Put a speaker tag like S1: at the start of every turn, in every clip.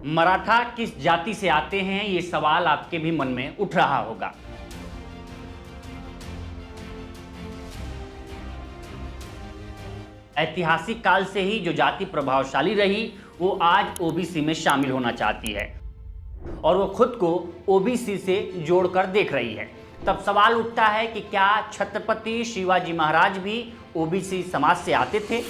S1: मराठा किस जाति से आते हैं, ये सवाल आपके भी मन में उठ रहा होगा। ऐतिहासिक काल से ही जो जाति प्रभावशाली रही वो आज ओबीसी में शामिल होना चाहती है और वो खुद को ओबीसी से जोड़कर देख रही है। तब सवाल उठता है कि क्या छत्रपति शिवाजी महाराज भी ओबीसी समाज से आते थे?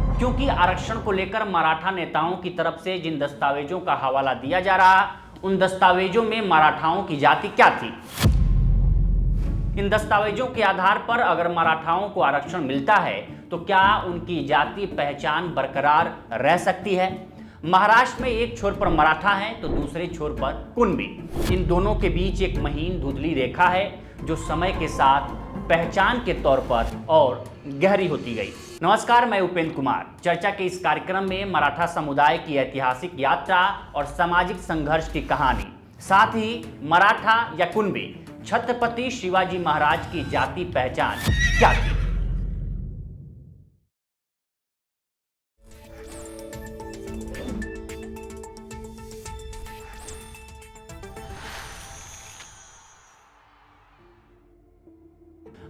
S1: क्योंकि आरक्षण को लेकर मराठा नेताओं की तरफ से जिन दस्तावेजों का हवाला दिया जा रहा, उन दस्तावेजों में मराठाओं की जाति क्या थी? इन दस्तावेजों के आधार पर अगर मराठाओं को आरक्षण मिलता है तो क्या उनकी जातीय पहचान बरकरार रह सकती है? महाराष्ट्र में एक छोर पर मराठा है तो दूसरे छोर पर कुणबी। इन दोनों के बीच एक महीन धुंधली रेखा है जो समय के साथ पहचान के तौर पर और गहरी होती गई। नमस्कार, मैं उपेंद्र कुमार। चर्चा के इस कार्यक्रम में मराठा समुदाय की ऐतिहासिक यात्रा और सामाजिक संघर्ष की कहानी, साथ ही मराठा या कुणबी छत्रपति शिवाजी महाराज की जाति पहचान क्या थी।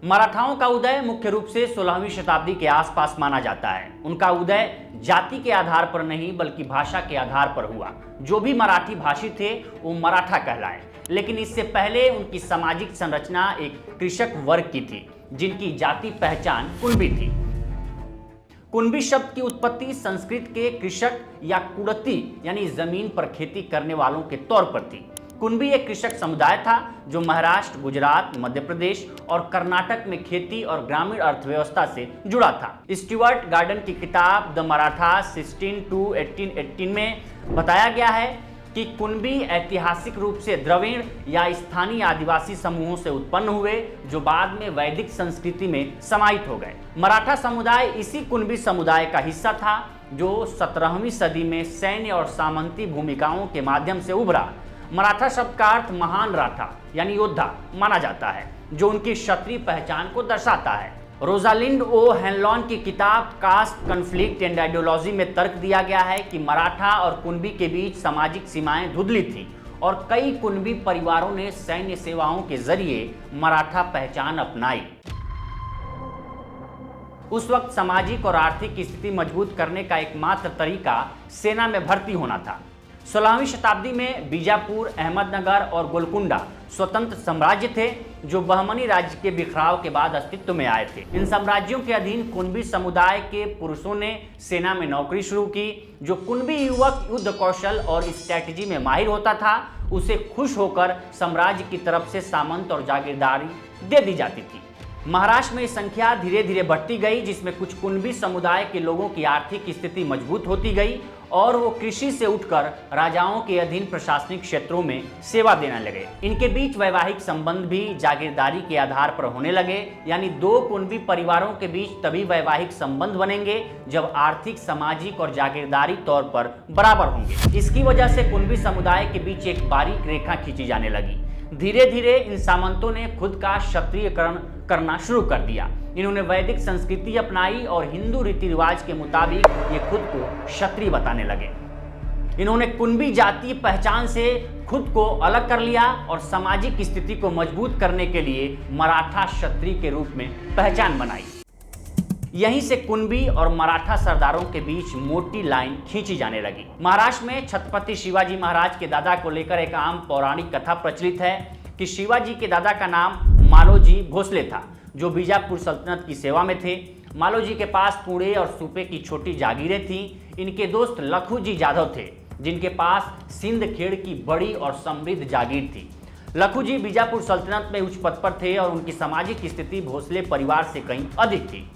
S1: मराठाओं का उदय मुख्य रूप से 16वीं शताब्दी के आसपास माना जाता है। उनका उदय जाति के आधार पर नहीं बल्कि भाषा के आधार पर हुआ। जो भी मराठी भाषी थे वो मराठा कहलाए, लेकिन इससे पहले उनकी सामाजिक संरचना एक कृषक वर्ग की थी जिनकी जाति पहचान कुणबी थी। कुणबी शब्द की उत्पत्ति संस्कृत के कृषक या कुड़ती यानी जमीन पर खेती करने वालों के तौर पर थी। कुणबी एक कृषक समुदाय था जो महाराष्ट्र, गुजरात, मध्य प्रदेश और कर्नाटक में खेती और ग्रामीण अर्थव्यवस्था से जुड़ा था। स्टीवर्ट गार्डन की किताब द मराठा 16 to 1818 में बताया गया है कि कुणबी ऐतिहासिक रूप से द्रविड़ या स्थानीय आदिवासी समूहों से उत्पन्न हुए जो बाद में वैदिक संस्कृति में समाहित हो गए। मराठा समुदाय इसी कुणबी समुदाय का हिस्सा था जो 17वीं सदी में सैन्य और सामंती भूमिकाओं के माध्यम से उभरा। मराठा शब्द का अर्थ महान राठा यानी योद्धा माना जाता है, जो उनकी क्षत्रिय पहचान को दर्शाता है। रोजालिंड ओ हेनलॉन की किताब कास्ट कॉन्फ्लिक्ट एंड आइडियोलॉजी में तर्क दिया गया है कि मराठा और कुणबी के बीच सामाजिक सीमाएं धुंधली थी और कई कुणबी परिवारों ने सैन्य सेवाओं के जरिए मराठा पहचान अपनाई। उस वक्त सामाजिक और आर्थिक स्थिति मजबूत करने का एकमात्र तरीका सेना में भर्ती होना था। 16वीं शताब्दी में बीजापुर, अहमदनगर और गोलकुंडा स्वतंत्र साम्राज्य थे जो बहमनी राज्य के बिखराव के बाद अस्तित्व में आए थे। इन साम्राज्यों के अधीन कुणबी समुदाय के पुरुषों ने सेना में नौकरी शुरू की। जो कुणबी युवक युद्ध कौशल और स्ट्रैटेजी में माहिर होता था उसे खुश होकर साम्राज्य की तरफ से सामंत और जागीरदारी दे दी जाती थी। महाराष्ट्र में संख्या धीरे धीरे बढ़ती गई, जिसमें कुछ कुणबी समुदाय के लोगों की आर्थिक स्थिति मजबूत होती गई और वो कृषि से उठकर राजाओं के अधीन प्रशासनिक क्षेत्रों में सेवा देने लगे। इनके बीच वैवाहिक संबंध भी जागीरदारी के आधार पर होने लगे, यानी दो कुणबी परिवारों के बीच तभी वैवाहिक संबंध बनेंगे जब आर्थिक, सामाजिक और जागीरदारी तौर पर बराबर होंगे। इसकी वजह से कुणबी समुदाय के बीच एक बारीक रेखा खींची जाने लगी। धीरे धीरे इन सामंतों ने खुद का क्षत्रियकरण करना शुरू कर दिया। इन्होंने वैदिक संस्कृति अपनाई और हिंदू रीति रिवाज के मुताबिक ये खुद को क्षत्रिय बताने लगे। इन्होंने कुणबी जातीय पहचान से खुद को अलग कर लिया और सामाजिक स्थिति को मजबूत करने के लिए मराठा क्षत्रिय के रूप में पहचान बनाई। यहीं से कुणबी और मराठा सरदारों के बीच मोटी लाइन खींची जाने लगी। महाराष्ट्र में छत्रपति शिवाजी महाराज के दादा को लेकर एक आम पौराणिक कथा प्रचलित है कि शिवाजी के दादा का नाम मालोजी भोसले था, जो बीजापुर सल्तनत की सेवा में थे। मालोजी के पास पुणे और सूपे की छोटी जागीरें थीं। इनके दोस्त लखूजी जाधव थे, जिनके पास सिंध खेड़ की बड़ी और समृद्ध जागीर थी। लखूजी बीजापुर सल्तनत में उच्च पद पर थे और उनकी सामाजिक स्थिति भोसले परिवार से कहीं अधिक थी।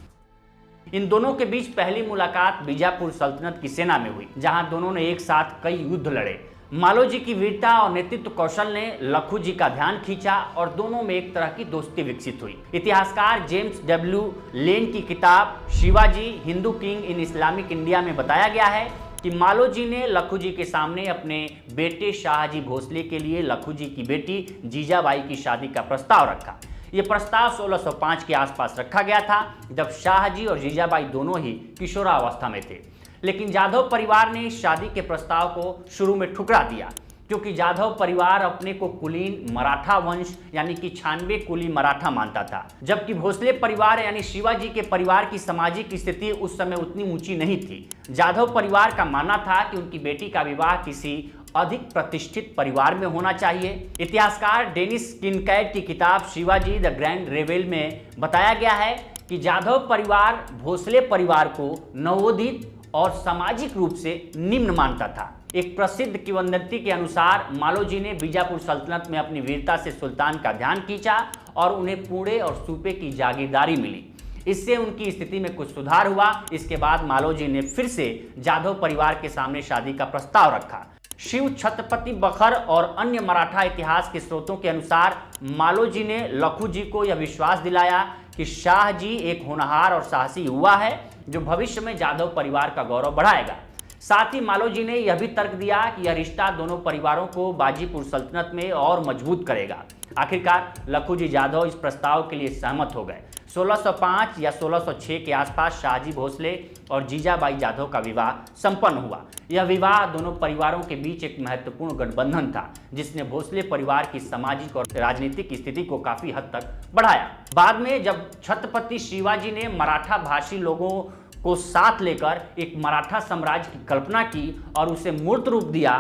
S1: इन दोनों के बीच पहली मुलाकात बीजापुर सल्तनत की सेना में हुई, जहां दोनों ने एक साथ कई युद्ध लड़े। मालोजी की वीरता और नेतृत्व कौशल ने लखूजी का ध्यान खींचा और दोनों में एक तरह की दोस्ती विकसित हुई। इतिहासकार जेम्स डब्ल्यू लेन की किताब Shivaji Hindu king in Islamic India में बताया गया है कि मालोजी ने लखूजी के सामने अपने बेटे शाहजी भोसले के लिए लखूजी की बेटी जीजाबाई की शादी का प्रस्ताव रखा। ये प्रस्ताव 1605 के आसपास रखा गया था, जब शाहजी और जीजाबाई दोनों ही किशोरावस्था में थे। लेकिन जाधव परिवार ने इस शादी के प्रस्ताव को शुरू में ठुकरा दिया, क्योंकि जाधव परिवार अपने को कुलीन मराठा वंश यानी कि 96 कुली मराठा मानता था, जबकि भोसले परिवार यानी शिवाजी के परिवार की सामाजिक स्थिति उस समय उतनी ऊंची नहीं थी। जाधव परिवार का मानना था कि उनकी बेटी का विवाह किसी अधिक प्रतिष्ठित परिवार में होना चाहिए। इतिहासकार डेनिस किनकैड की किताब शिवाजी द ग्रैंड रेवेल में बताया गया है कि जाधव परिवार भोसले परिवार को नवोदित और सामाजिक रूप से निम्न मानता था। एक प्रसिद्ध किंवदंती के अनुसार मालोजी ने बीजापुर सल्तनत में अपनी वीरता से सुल्तान का ध्यान खींचा और उन्हें पूड़े और सूपे की जागीरदारी मिली। इससे उनकी स्थिति में कुछ सुधार हुआ। इसके बाद मालोजी ने फिर से जाधव परिवार के सामने शादी का प्रस्ताव रखा। शिव छत्रपति बखर और अन्य मराठा इतिहास के स्रोतों के अनुसार मालोजी ने लखू जी को यह विश्वास दिलाया कि शाह जी एक होनहार और साहसी युवा है जो भविष्य में जाधव परिवार का गौरव बढ़ाएगा। साथ ही मालोजी ने यह भी तर्क दिया कि यह रिश्ता दोनों परिवारों को बाजीपुर सल्तनत में और मजबूत करेगा। आखिरकार लखूजी जाधव इस प्रस्ताव के लिए सहमत हो गए। 1605 या 1606 के आसपास शाहजी भोसले और जीजाबाई जाधव का विवाह संपन्न हुआ। यह विवाह दोनों परिवारों के बीच एक महत्वपूर्ण गठबंधन था, जिसने भोसले परिवार की सामाजिक और राजनीतिक स्थिति को काफी हद तक बढ़ाया। बाद में जब छत्रपति शिवाजी ने मराठा भाषी लोगों को साथ लेकर एक मराठा साम्राज्य की कल्पना की और उसे मूर्त रूप दिया,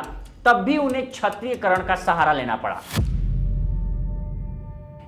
S1: तब भी उन्हें क्षत्रियकरण का सहारा लेना पड़ा।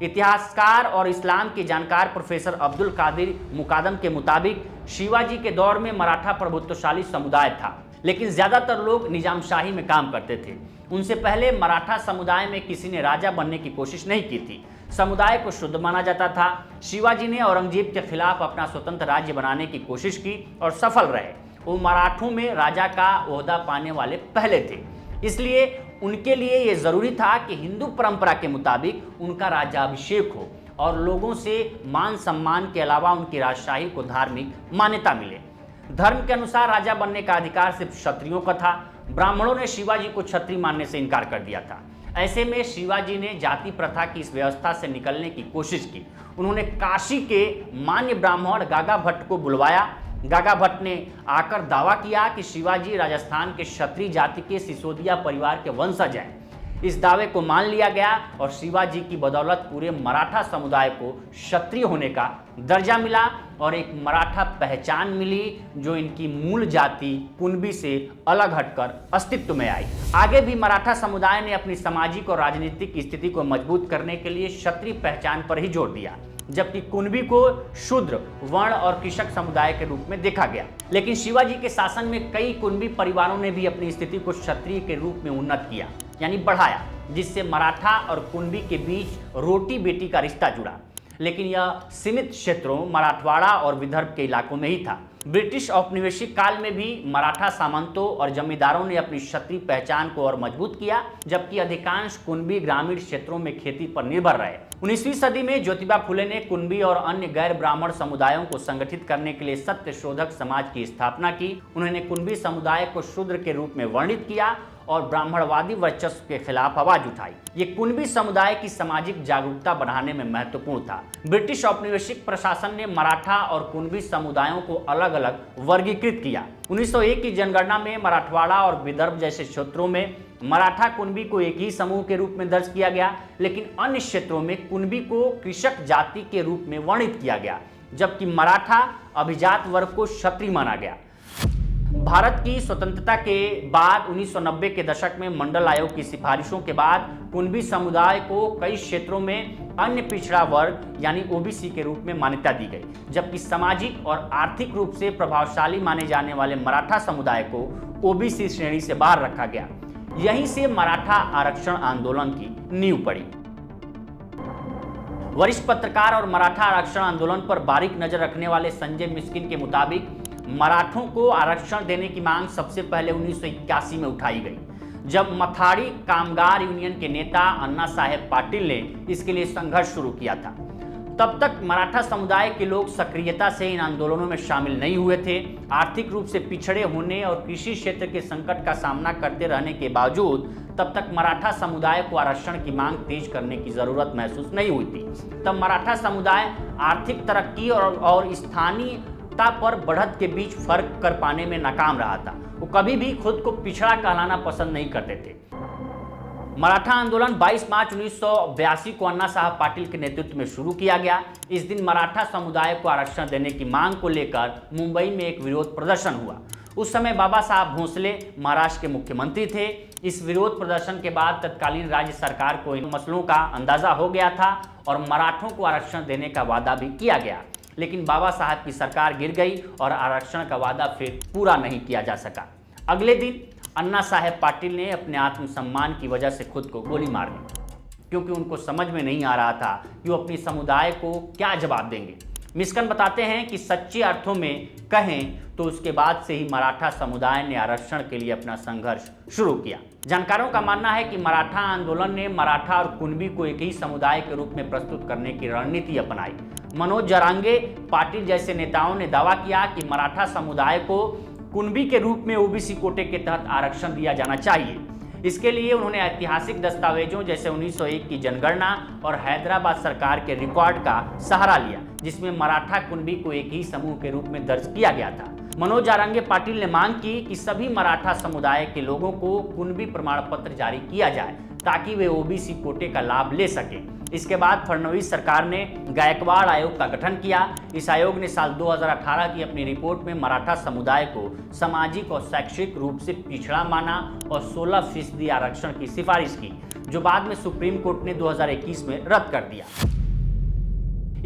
S1: इतिहासकार और इस्लाम के जानकार प्रोफेसर अब्दुल कादिर मुकादम के मुताबिक शिवाजी के दौर में मराठा प्रभुत्वशाली समुदाय था, लेकिन ज्यादातर लोग निजामशाही में काम करते थे। उनसे पहले मराठा समुदाय में किसी ने राजा बनने की कोशिश नहीं की थी। समुदाय को शुद्ध माना जाता था। शिवाजी ने औरंगजेब के खिलाफ अपना स्वतंत्र राज्य बनाने की कोशिश की और सफल रहे। वो मराठों में राजा का ओहदा पाने वाले पहले थे, इसलिए उनके लिए ये जरूरी था कि हिंदू परंपरा के मुताबिक उनका राज्याभिषेक हो और लोगों से मान सम्मान के अलावा उनकी राजशाही को धार्मिक मान्यता मिले। धर्म के अनुसार राजा बनने का अधिकार सिर्फ क्षत्रियों का था। ब्राह्मणों ने शिवाजी को क्षत्रिय मानने से इनकार कर दिया था। ऐसे में शिवाजी ने जाति प्रथा की इस व्यवस्था से निकलने की कोशिश की। उन्होंने काशी के मान्य ब्राह्मण गागा भट्ट को बुलवाया। गागा भट्ट ने आकर दावा किया कि शिवाजी राजस्थान के क्षत्रिय जाति के सिसोदिया परिवार के वंशज हैं। इस दावे को मान लिया गया और शिवाजी की बदौलत पूरे मराठा समुदाय को क्षत्रिय होने का दर्जा मिला और एक मराठा पहचान मिली जो इनकी मूल जाति कुणबी से अलग हटकर अस्तित्व में आई। आगे भी मराठा समुदाय ने अपनी सामाजिक और राजनीतिक स्थिति को मजबूत करने के लिए क्षत्रिय पहचान पर ही जोर दिया, जबकि कुणबी को शूद्र वर्ण और कृषक समुदाय के रूप में देखा गया। लेकिन शिवाजी के शासन में कई कुणबी परिवारों ने भी अपनी स्थिति को क्षत्रिय के रूप में उन्नत किया, यानी बढ़ाया, जिससे मराठा और कुणबी के बीच रोटी बेटी का रिश्ता जुड़ा। लेकिन यह सीमित क्षेत्रों मराठवाड़ा और विदर्भ के इलाकों में ही था। ब्रिटिश औपनिवेशिक काल में भी मराठा सामंतों और जमींदारों ने अपनी क्षत्रिय पहचान को और मजबूत किया, जबकि अधिकांश कुणबी ग्रामीण क्षेत्रों में खेती पर निर्भर रहे। 19वीं सदी में ज्योतिबा फुले ने कुणबी और अन्य गैर ब्राह्मण समुदायों को संगठित करने के लिए सत्य शोधक समाज की स्थापना की। उन्होंने कुणबी समुदाय को शूद्र के रूप में वर्णित किया और ब्राह्मणवादी वर्चस्व के खिलाफ आवाज उठाई। ये कुणबी समुदाय की सामाजिक जागरूकता बढ़ाने में महत्वपूर्ण था। ब्रिटिश औपनिवेशिक प्रशासन ने मराठा और कुणबी समुदायों को अलग अलग वर्गीकृत किया। 1901 की जनगणना में मराठवाड़ा और विदर्भ जैसे क्षेत्रों में मराठा कुणबी को एक ही समूह के रूप में दर्ज किया गया, लेकिन अन्य क्षेत्रों में कुणबी को कृषक जाति के रूप में वर्णित किया गया, जबकि मराठा अभिजात वर्ग को क्षत्रिय माना गया। भारत की स्वतंत्रता के बाद 1990 के दशक में मंडल आयोग की सिफारिशों के बाद कुणबी समुदाय को कई क्षेत्रों में अन्य पिछड़ा वर्ग यानी ओबीसी के रूप में मान्यता दी गई, जबकि सामाजिक और आर्थिक रूप से प्रभावशाली माने जाने वाले मराठा समुदाय को ओबीसी श्रेणी से बाहर रखा गया। यहीं से मराठा आरक्षण आंदोलन की नींव पड़ी। वरिष्ठ पत्रकार और मराठा आरक्षण आंदोलन पर बारीक नजर रखने वाले संजय मिस्किन के मुताबिक मराठों को आरक्षण देने की मांग सबसे पहले 1981 में उठाई गई, जब मथाड़ी कामगार यूनियन के नेता अन्ना साहेब पाटिल ने इसके लिए संघर्ष शुरू किया था। तब तक मराठा समुदाय के लोग सक्रियता से इन आंदोलनों में शामिल नहीं हुए थे। आर्थिक रूप से पिछड़े होने और कृषि क्षेत्र के संकट का सामना करते रहने के बावजूद तब तक मराठा समुदाय को आरक्षण की मांग तेज करने की जरूरत महसूस नहीं हुई थी। तब मराठा समुदाय आर्थिक तरक्की और स्थानीय सत्ता पर बढ़त के बीच फर्क कर पाने में नाकाम रहा था। वो कभी भी खुद को पिछड़ा कहलाना पसंद नहीं करते थे। मराठा आंदोलन 22 मार्च 1982 को अन्ना साहब पाटिल के नेतृत्व में शुरू किया गया। इस दिन मराठा समुदाय को आरक्षण देने की मांग को लेकर मुंबई में एक विरोध प्रदर्शन हुआ। उस समय बाबा साहब भोसले महाराष्ट्र के मुख्यमंत्री थे। इस विरोध प्रदर्शन के बाद तत्कालीन राज्य सरकार को इन मसलों का अंदाजा हो गया था और मराठों को आरक्षण देने का वादा भी किया गया, लेकिन बाबा साहब की सरकार गिर गई और आरक्षण का वादा फिर पूरा नहीं किया जा सका। अगले दिन अन्ना साहब पाटिल ने अपने आत्मसम्मान की वजह से खुद को गोली मार ली, क्योंकि उनको समझ में नहीं आ रहा था कि वो अपनी समुदाय को क्या जवाब देंगे। मिस्कन बताते हैं कि सच्चे अर्थों में कहें तो उसके बाद से ही मराठा समुदाय ने आरक्षण के लिए अपना संघर्ष शुरू किया। जानकारों का मानना है कि मराठा आंदोलन ने मराठा और कुणबी को एक ही समुदाय के रूप में प्रस्तुत करने की रणनीति अपनाई। मनोज जरांगे पाटिल जैसे नेताओं ने दावा किया कि मराठा समुदाय को कुणबी के रूप में ओबीसी कोटे के तहत आरक्षण दिया जाना चाहिए। इसके लिए उन्होंने ऐतिहासिक दस्तावेजों जैसे 1901 की जनगणना और हैदराबाद सरकार के रिकॉर्ड का सहारा लिया, जिसमें मराठा कुणबी को एक ही समूह के रूप में दर्ज किया गया था। मनोज जारंगे पाटिल ने मांग की कि सभी मराठा समुदाय के लोगों को कुणबी प्रमाण पत्र जारी किया जाए ताकि वे ओबीसी कोटे का लाभ ले सके। इसके बाद फडणवीस सरकार ने गायकवाड़ आयोग का गठन किया। इस आयोग ने साल 2018 की अपनी रिपोर्ट में मराठा समुदाय को सामाजिक और शैक्षिक रूप से पिछड़ा माना और 16% आरक्षण की सिफारिश की, जो बाद में सुप्रीम कोर्ट ने 2021 में रद्द कर दिया।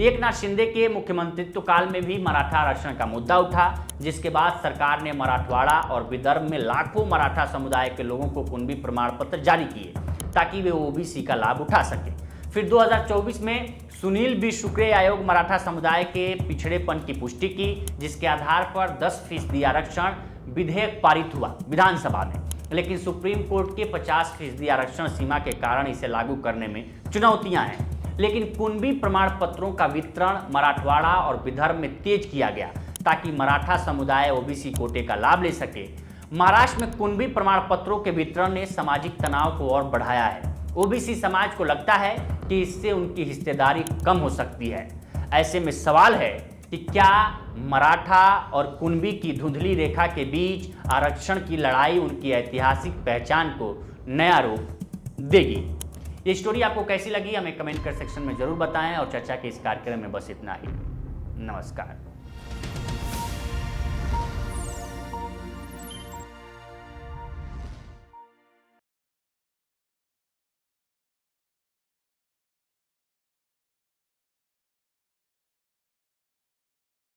S1: एकनाथ शिंदे के मुख्यमंत्रित्व काल में भी मराठा आरक्षण का मुद्दा उठा, जिसके बाद सरकार ने मराठवाड़ा और विदर्भ में लाखों मराठा समुदाय के लोगों को कुणबी प्रमाण पत्र जारी किए ताकि वे ओबीसी का लाभ उठा सके। फिर 2024 में सुनील बी शुक्रे आयोग मराठा समुदाय के पिछड़ेपन की पुष्टि की, जिसके आधार पर 10% आरक्षण विधेयक पारित हुआ विधानसभा में, लेकिन सुप्रीम कोर्ट के 50% आरक्षण सीमा के कारण इसे लागू करने में चुनौतियां हैं। लेकिन कुणबी प्रमाण पत्रों का वितरण मराठवाड़ा और विदर्भ में तेज किया गया ताकि मराठा समुदाय ओबीसी कोटे का लाभ ले सके। महाराष्ट्र में कुणबी प्रमाण पत्रों के वितरण ने सामाजिक तनाव को और बढ़ाया है। ओबीसी समाज को लगता है कि इससे उनकी हिस्सेदारी कम हो सकती है। ऐसे में सवाल है कि क्या मराठा और कुणबी की धुंधली रेखा के बीच आरक्षण की लड़ाई उनकी ऐतिहासिक पहचान को नया रूप देगी। ये स्टोरी आपको कैसी लगी हमें कमेंट कर सेक्शन में जरूर बताएं और चर्चा के इस कार्यक्रम में बस इतना ही। नमस्कार।